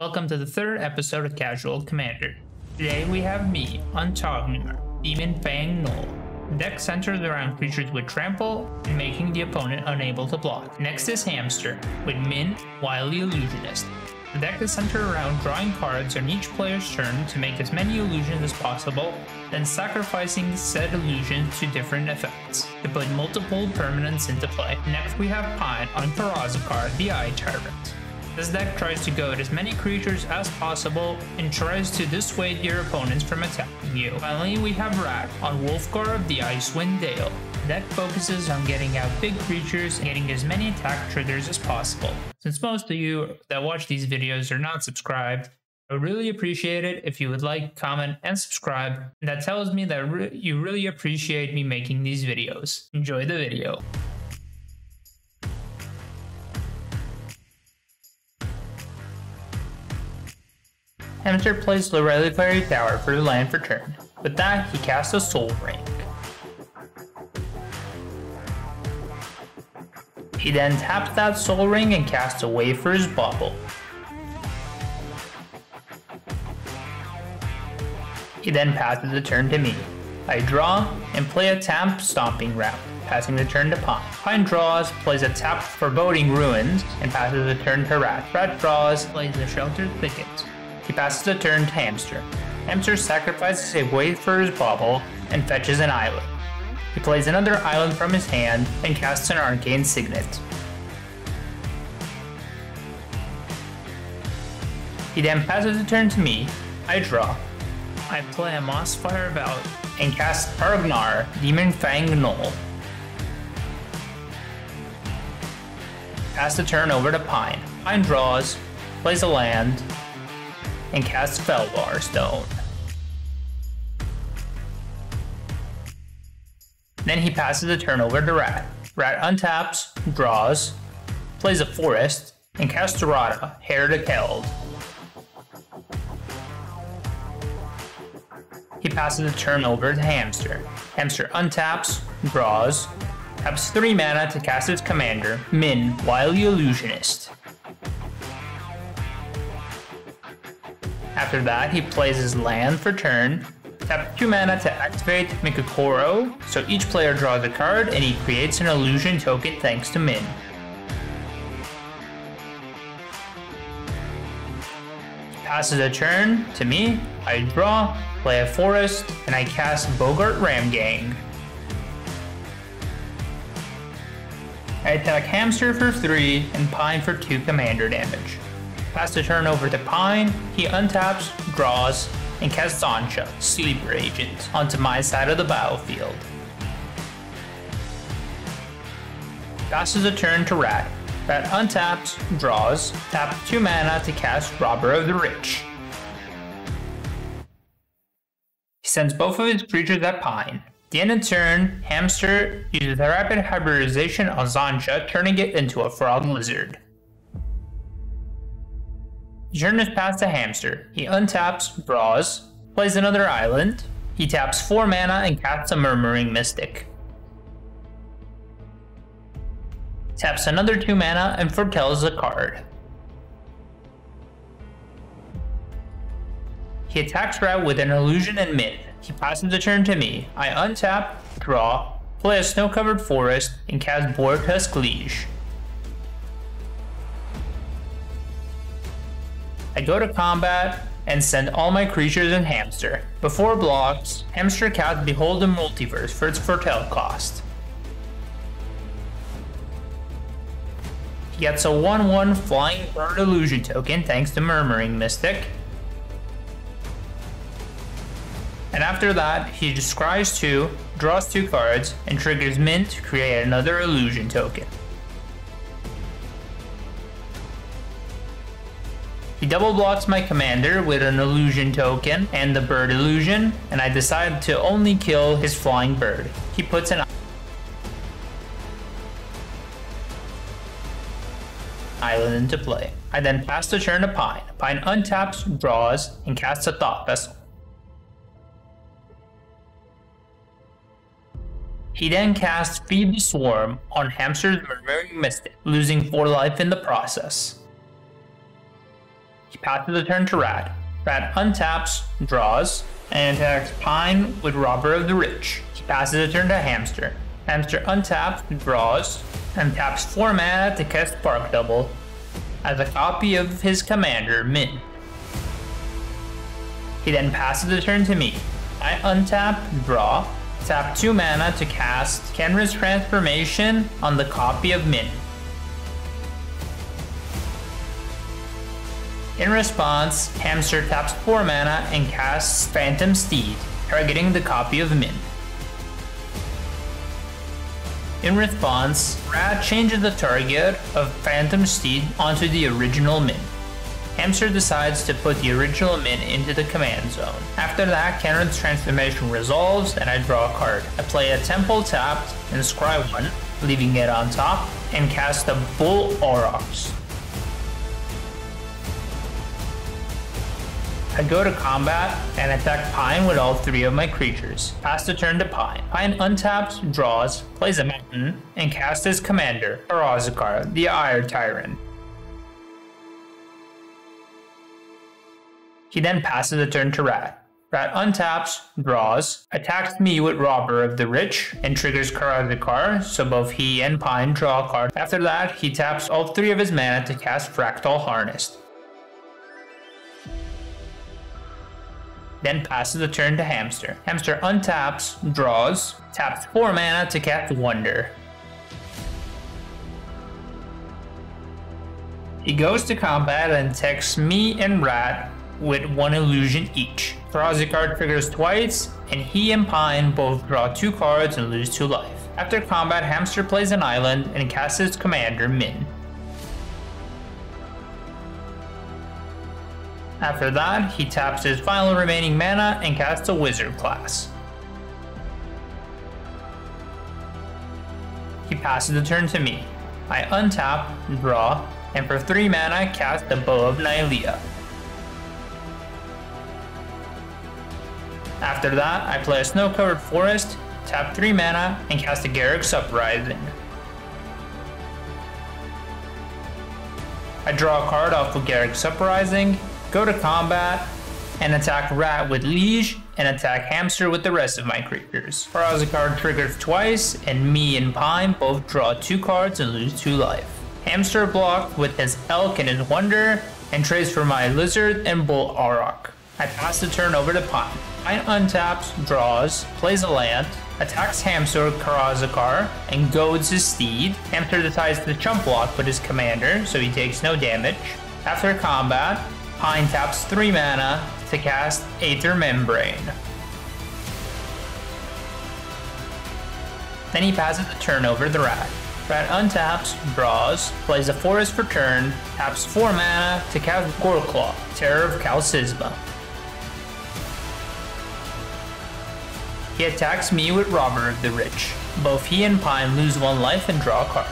Welcome to the third episode of Casual Commander. Today we have me on Targ Nar, Demon-Fang Knoll. The deck centers around creatures with trample and making the opponent unable to block. Next is Hamster, with Minn, Wily Illusionist. The deck is centered around drawing cards on each player's turn to make as many illusions as possible, then sacrificing said illusions to different effects to put multiple permanents into play. Next we have Pine on Karazikar, the Eye Tyrant. This deck tries to goad as many creatures as possible and tries to dissuade your opponents from attacking you. Finally, we have Rat on Wulfgar, the Icewind Dale. The deck focuses on getting out big creatures and getting as many attack triggers as possible. Since most of you that watch these videos are not subscribed, I would really appreciate it if you would like, comment, and subscribe. That tells me that you really appreciate me making these videos. Enjoy the video. Hamster plays the Reliquary Tower for the land for turn. With that, he casts a Soul Ring. He then taps that Soul Ring and casts a Wafer's Bauble. He then passes the turn to me. I draw and play a tap Stomping Ground, passing the turn to Pine. Pine draws, plays a tap Foreboding Ruins, and passes the turn to Rat. Rat draws, plays a Sheltered Thicket. He passes the turn to Hamster. Hamster sacrifices a Wafer's Bauble and fetches an island. He plays another island from his hand and casts an Arcane Signet. He then passes the turn to me. I draw. I play a Mossfire Vault and cast Targ Nar, Demon-Fang Knoll. Pass the turn over to Pine. Pine draws, plays a land, and casts Felvar Stone. Then he passes the turn over to Rat. Rat untaps, draws, plays a forest, and casts Rada, Hair to Keld. He passes the turn over to Hamster. Hamster untaps, draws, taps 3 mana to cast its commander, Minn, Wily Illusionist. After that, he plays his land for turn, taps 2 mana to activate Mikakoro, so each player draws a card and he creates an illusion token thanks to Minn. He passes a turn to me, I draw, play a forest, and I cast Bogart Ramgang. I attack Hamster for 3 and Pine for 2 commander damage. Pass the turn over to Pine, he untaps, draws, and casts Zansha, Sleeper Agent, onto my side of the battlefield. Passes a turn to Rat. Rat untaps, draws, taps 2 mana to cast Robber of the Rich. He sends both of his creatures at Pine. At the end of turn, Hamster uses a rapid hybridization on Zansha, turning it into a Frog Lizard. The turn is passed to Hamster. He untaps, draws, plays another island. He taps 4 mana and casts a Murmuring Mystic. Taps another 2 mana and foretells a card. He attacks Rat with an illusion and Minn. He passes the turn to me. I untap, draw, play a snow-covered forest, and cast Boartusk Liege. I go to combat and send all my creatures in Hamster. Before blocks, Hamster casts Behold the Multiverse for its foretell cost. He gets a 1/1 Flying Bird Illusion token thanks to Murmuring Mystic. And after that, he descries 2, draws 2 cards, and triggers Minn to create another illusion token. He double blocks my commander with an illusion token and the bird illusion, and I decide to only kill his flying bird. He puts an island into play. I then pass the turn to Pine. Pine untaps, draws, and casts a Thought Vessel. He then casts Feed the Swarm on Hamster's Murmuring Mystic, losing 4 life in the process. He passes the turn to Rat. Rat untaps, draws, and attacks Pine with Robber of the Rich. He passes the turn to Hamster. Hamster untaps, draws, and taps 4 mana to cast Spark Double as a copy of his commander, Minn. He then passes the turn to me. I untap, draw, tap 2 mana to cast Kenra's Transformation on the copy of Minn. In response, Hamster taps 4 mana and casts Phantom Steed, targeting the copy of Minn. In response, Rat changes the target of Phantom Steed onto the original Minn. Hamster decides to put the original Minn into the command zone. After that, Kenra's transformation resolves and I draw a card. I play a Temple tapped and scry 1, leaving it on top, and cast a Bull Aurochs. I go to combat and attack Pine with all 3 of my creatures. Pass the turn to Pine. Pine untaps, draws, plays a mountain, and casts his commander, Karazikar, the Ire Tyrant. He then passes the turn to Rat. Rat untaps, draws, attacks me with Robber of the Rich, and triggers Karazikar, so both he and Pine draw a card. After that, he taps all 3 of his mana to cast Fractal Harness. Then passes the turn to Hamster. Hamster untaps, draws, taps 4 mana to cast Wonder. He goes to combat and attacks me and Rat with 1 illusion each. Karazikar triggers twice, and he and Pine both draw 2 cards and lose 2 life. After combat, Hamster plays an island and casts his commander, Minn. After that, he taps his final remaining mana and casts a Wizard class. He passes the turn to me. I untap, draw, and for 3 mana cast the Bow of Nylea. After that, I play a Snow-Covered Forest, tap 3 mana, and cast a Garruk's Uprising. I draw a card off of Garruk's Uprising, go to combat, and attack Rat with Liege, and attack Hamster with the rest of my creatures. Karazikar triggers twice, and me and Pine both draw 2 cards and lose 2 life. Hamster blocked with his Elk and his Wonder, and trades for my Lizard and Bull Auroch. I pass the turn over to Pine. Pine untaps, draws, plays a land, attacks Hamster with Karazikar, and goads his steed. Hamster decides to chump block with his commander, so he takes no damage. After combat, Pine taps 3 mana to cast Aether Membrane. Then he passes the turn over to Rat. Rat untaps, draws, plays a forest for turn, taps 4 mana to cast Goreclaw, Terror of Kalsizma. He attacks me with Robber of the Rich. Both he and Pine lose 1 life and draw a card.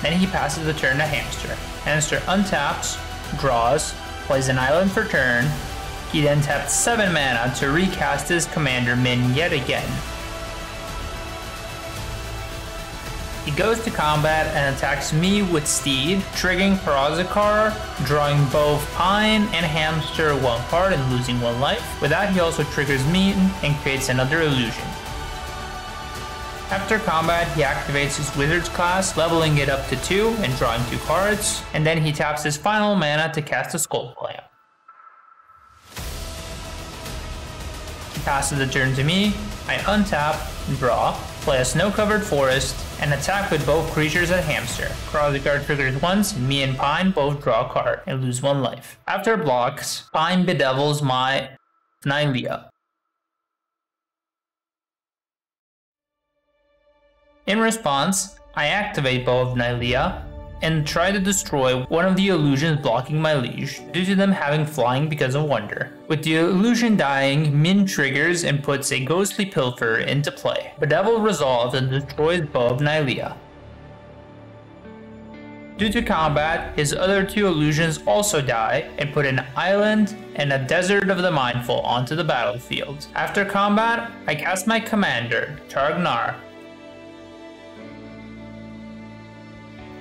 Then he passes the turn to Hamster. Hamster untaps, draws, plays an island for turn. He then taps 7 mana to recast his commander Minn yet again. He goes to combat and attacks me with Steed, triggering Karazikar, drawing both Pine and Hamster 1 card and losing 1 life. With that, he also triggers Minn and creates another illusion. After combat, he activates his Wizard's class, leveling it up to 2 and drawing 2 cards, and then he taps his final mana to cast a Skull Clamp. He passes the turn to me. I untap, draw, play a Snow-Covered Forest, and attack with both creatures at Hamster. Karazikar triggers once, and me and Pine both draw a card and lose 1 life. After blocks, Pine bedevils my Nylea. In response, I activate Bow of Nylea and try to destroy one of the illusions blocking my Liege, due to them having flying because of Wonder. With the illusion dying, Minn triggers and puts a Ghostly Pilfer into play. Bedevil resolves and destroys Bow of Nylea. Due to combat, his other 2 illusions also die and put an island and a Desert of the Mindful onto the battlefield. After combat, I cast my commander, Targ Nar.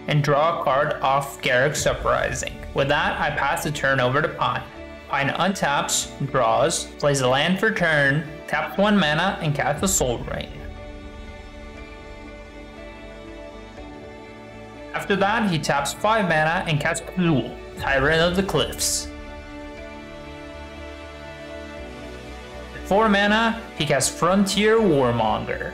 and draw a card off Garruk's Uprising. With that, I pass the turn over to Pine. Pine untaps, draws, plays a land for turn, taps 1 mana, and casts a Soul Ring. After that, he taps 5 mana and casts Plul, Tyrant of the Cliffs. At 4 mana, he casts Frontier Warmonger.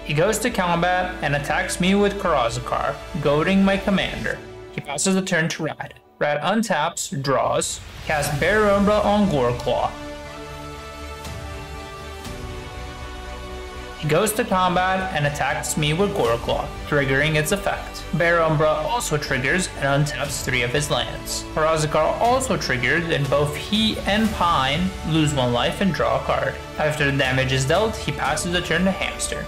He goes to combat and attacks me with Karazikar, goading my commander. He passes the turn to Rat. Rat untaps, draws, casts Bear Umbra on Goreclaw. He goes to combat and attacks me with Goreclaw, triggering its effect. Bear Umbra also triggers and untaps 3 of his lands. Karazikar also triggers, and both he and Pine lose 1 life and draw a card. After the damage is dealt, he passes the turn to Hamster.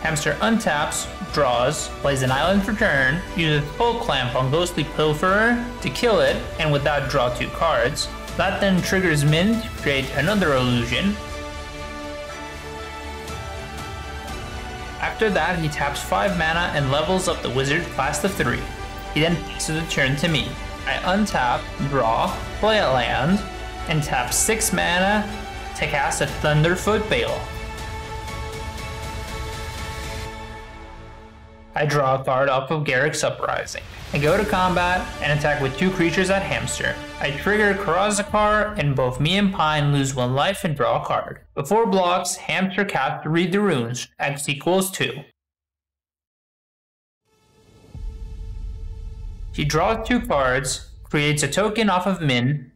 Hamster untaps, draws, plays an island for turn, uses Full Clamp on Ghostly Pilferer to kill it, and with that draw 2 cards. That then triggers Minn to create another illusion. After that, he taps 5 mana and levels up the wizard class to 3. He then passes the turn to me. I untap, draw, play a land, and tap 6 mana to cast a Thunderfoot Bale. I draw a card off of Garruk's Uprising. I go to combat and attack with 2 creatures at Hamster. I trigger Karazikar, and both me and Pine lose 1 life and draw a card. Before blocks, Hamster casts Read the Runes, X equals 2. He draws 2 cards, creates a token off of Minn,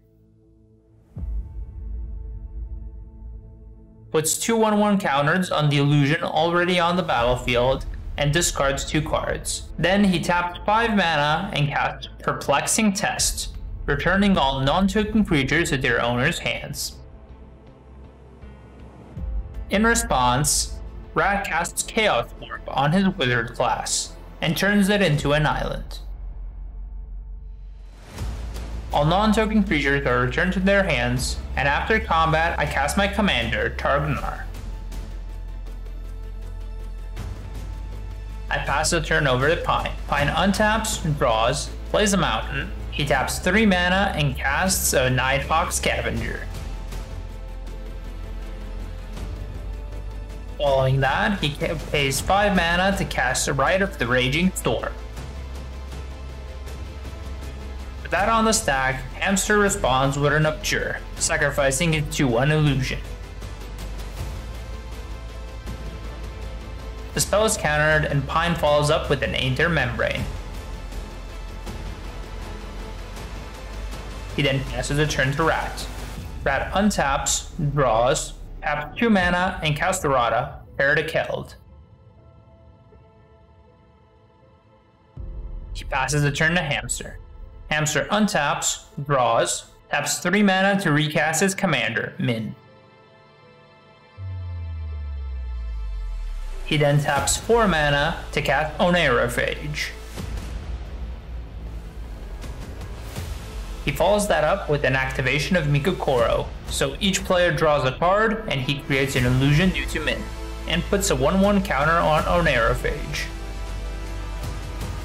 puts 2 1/1 counters on the illusion already on the battlefield, and discards 2 cards. Then he taps 5 mana and casts Perplexing Test, returning all non-token creatures to their owner's hands. In response, Rat casts Chaos Orb on his wizard class, and turns it into an island. All non-token creatures are returned to their hands, and after combat I cast my commander, Targ Nar. I pass the turn over to Pine. Pine untaps, draws, plays a mountain. He taps 3 mana and casts a Nighthawk Scavenger. Following that, he pays 5 mana to cast a Rite of the Raging Storm. With that on the stack, Hamster responds with an Upture, sacrificing it to 1 illusion. The spell is countered and Pine follows up with an Aether Membrane. He then passes the turn to Rat. Rat untaps, draws, taps 2 mana and casts Errata, Pair to Keld. He passes the turn to Hamster. Hamster untaps, draws, taps 3 mana to recast his commander, Minn. He then taps 4 mana to cast Oneirophage. He follows that up with an activation of Mikokoro, so each player draws a card and he creates an illusion due to Minn, and puts a 1/1 counter on Oneirophage.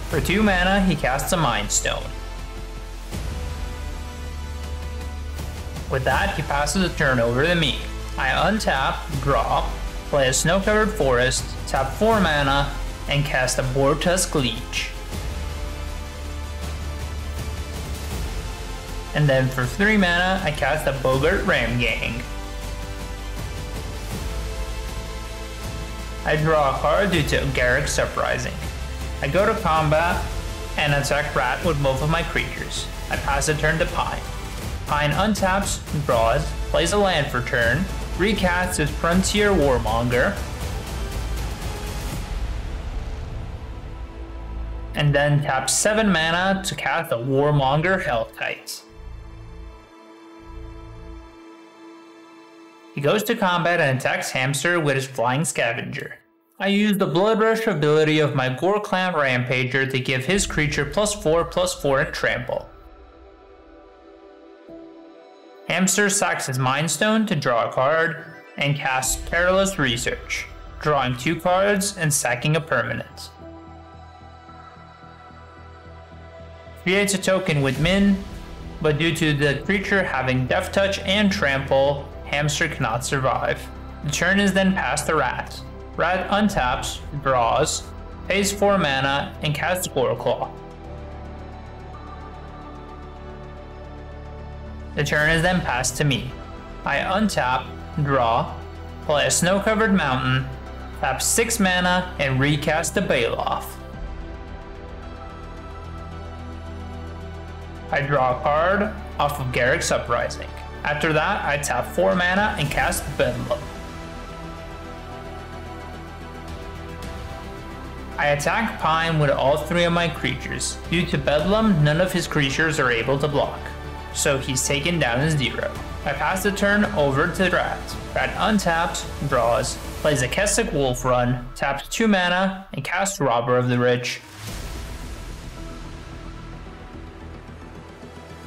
For 2 mana, he casts a Mind Stone. With that, he passes the turn over to me. I untap, draw, play a Snow-Covered Forest, tap 4 mana, and cast a Boartusk Leech. And then for 3 mana, I cast a Boggart Ramgang. I draw a card due to Garruk's Uprising. I go to combat and attack Rat with both of my creatures. I pass the turn to Pine. Pine untaps, draws, plays a land for turn, recasts his Frontier Warmonger, and then taps 7 mana to cast a Warmonger Hellkite. He goes to combat and attacks Hamster with his Flying Scavenger. I use the Blood Rush ability of my Goreclan Rampager to give his creature +4/+4 in Trample. Hamster sacks his Mind Stone to draw a card, and casts Perilous Research. drawing 2 cards and sacking a permanent. Creates a token with Minn, but due to the creature having Death Touch and Trample, Hamster cannot survive. The turn is then passed to Rat. Rat untaps, draws, pays 4 mana, and casts Claw. The turn is then passed to me. I untap, draw, play a snow-covered mountain, tap 6 mana, and recast the Baloth. I draw a card off of Garruk's Uprising. After that, I tap 4 mana and cast Bedlam. I attack Pine with all 3 of my creatures. Due to Bedlam, none of his creatures are able to block, so he's taken down to 0. I pass the turn over to Rat. Rat untaps, draws, plays a Kessig Wolf Run, taps 2 mana, and casts Robber of the Rich.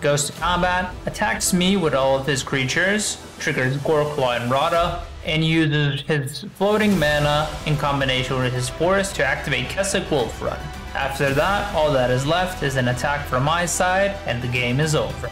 Goes to combat, attacks me with all of his creatures, triggers Goreclaw and Rada, and uses his floating mana in combination with his forest to activate Kessig Wolf Run. After that, all that is left is an attack from my side, and the game is over.